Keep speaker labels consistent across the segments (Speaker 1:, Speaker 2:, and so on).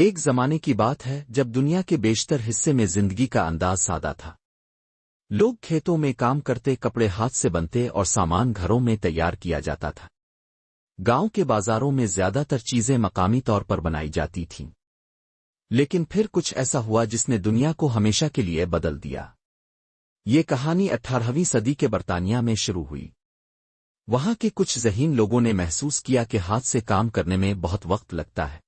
Speaker 1: ایک زمانے کی بات ہے جب دنیا کے بیشتر حصے میں زندگی کا انداز سادہ تھا۔ لوگ کھیتوں میں کام کرتے، کپڑے ہاتھ سے بنتے اور سامان گھروں میں تیار کیا جاتا تھا۔ گاؤں کے بازاروں میں زیادہ تر چیزیں مقامی طور پر بنائی جاتی تھیں۔ لیکن پھر کچھ ایسا ہوا جس نے دنیا کو ہمیشہ کے لیے بدل دیا۔ یہ کہانی 18ویں صدی کے برطانیہ میں شروع ہوئی۔ وہاں کے کچھ ذہین لوگوں نے محسوس کیا کہ ہاتھ سے کام کرنے میں بہت وقت لگتا ہے۔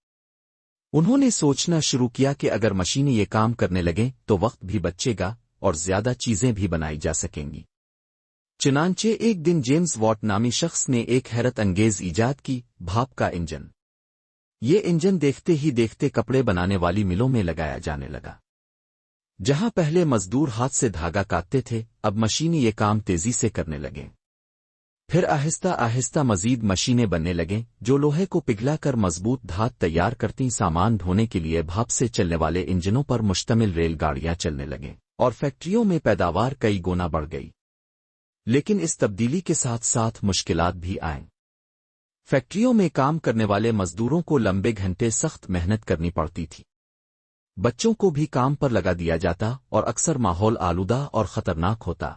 Speaker 1: انہوں نے سوچنا شروع کیا کہ اگر مشینیں یہ کام کرنے لگیں تو وقت بھی بچے گا اور زیادہ چیزیں بھی بنائی جا سکیں گی۔ چنانچہ ایک دن جیمز واٹ نامی شخص نے ایک حیرت انگیز ایجاد کی، بھاپ کا انجن۔ یہ انجن دیکھتے ہی دیکھتے کپڑے بنانے والی ملوں میں لگایا جانے لگا۔ جہاں پہلے مزدور ہاتھ سے دھاگا کاٹتے تھے، اب مشینیں یہ کام تیزی سے کرنے لگیں۔ پھر آہستہ آہستہ مزید مشینیں بننے لگیں جو لوہے کو پگھلا کر مضبوط دھات تیار کرتی۔ سامان ڈھونے کے لیے بھاپ سے چلنے والے انجنوں پر مشتمل ریل گاڑیاں چلنے لگیں اور فیکٹریوں میں پیداوار کئی گنا بڑھ گئی۔ لیکن اس تبدیلی کے ساتھ ساتھ مشکلات بھی آئیں۔ فیکٹریوں میں کام کرنے والے مزدوروں کو لمبے گھنٹے سخت محنت کرنی پڑتی تھی۔ بچوں کو بھی کام پر لگا دیا جاتا اور اکثر ماحول آلودہ اور خطرناک ہوتا۔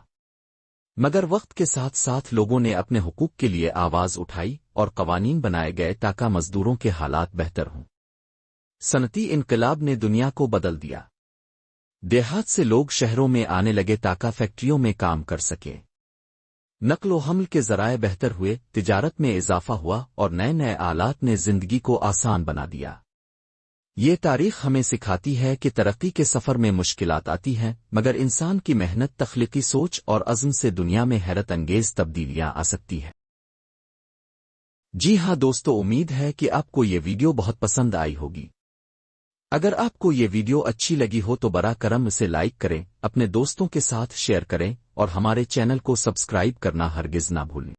Speaker 1: مگر وقت کے ساتھ ساتھ لوگوں نے اپنے حقوق کے لیے آواز اٹھائی اور قوانین بنائے گئے تاکہ مزدوروں کے حالات بہتر ہوں۔ صنعتی انقلاب نے دنیا کو بدل دیا۔ دیہات سے لوگ شہروں میں آنے لگے تاکہ فیکٹریوں میں کام کر سکے۔ نقل و حمل کے ذرائع بہتر ہوئے، تجارت میں اضافہ ہوا اور نئے نئے آلات نے زندگی کو آسان بنا دیا۔ یہ تاریخ ہمیں سکھاتی ہے کہ ترقی کے سفر میں مشکلات آتی ہیں، مگر انسان کی محنت، تخلیقی سوچ اور عزم سے دنیا میں حیرت انگیز تبدیلیاں آ سکتی ہیں۔ جی ہاں دوستو، امید ہے کہ آپ کو یہ ویڈیو بہت پسند آئی ہوگی۔ اگر آپ کو یہ ویڈیو اچھی لگی ہو تو براہ کرم اسے لائک کریں، اپنے دوستوں کے ساتھ شیئر کریں اور ہمارے چینل کو سبسکرائب کرنا ہرگز نہ بھولیں۔